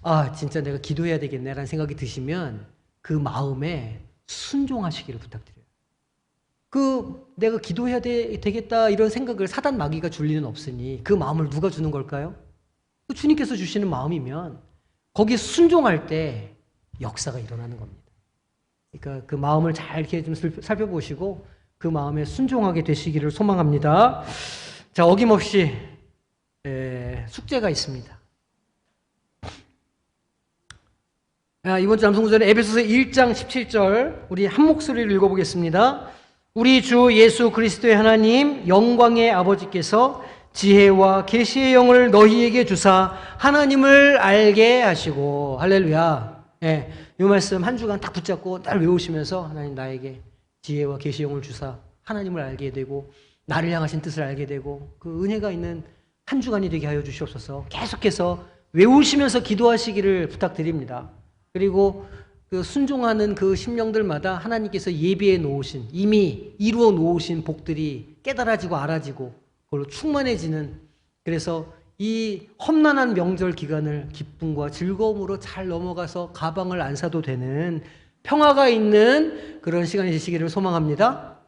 아, 진짜 내가 기도해야 되겠네라는 생각이 드시면 그 마음에 순종하시기를 부탁드려요. 내가 기도해야 되겠다 이런 생각을 사단 마귀가 줄 리는 없으니 그 마음을 누가 주는 걸까요? 주님께서 주시는 마음이면 거기에 순종할 때 역사가 일어나는 겁니다. 그러니까 그 마음을 잘 이렇게 좀 살펴보시고 그 마음에 순종하게 되시기를 소망합니다. 자, 어김없이 숙제가 있습니다. 이번 주 남성구절은 에베소서 1장 17절 우리 한 목소리를 읽어보겠습니다. 우리 주 예수 그리스도의 하나님 영광의 아버지께서 지혜와 계시의 영을 너희에게 주사 하나님을 알게 하시고. 할렐루야. 예, 이 말씀 한 주간 딱 붙잡고 날 외우시면서 하나님 나에게 지혜와 계시의 영을 주사 하나님을 알게 되고 나를 향하신 뜻을 알게 되고 그 은혜가 있는 한 주간이 되게 하여 주시옵소서. 계속해서 외우시면서 기도하시기를 부탁드립니다. 그리고 그 순종하는 그 심령들마다 하나님께서 예비해 놓으신, 이미 이루어 놓으신 복들이 깨달아지고 알아지고 그걸로 충만해지는, 그래서 이 험난한 명절 기간을 기쁨과 즐거움으로 잘 넘어가서 가방을 안 사도 되는 평화가 있는 그런 시간이 되시기를 소망합니다.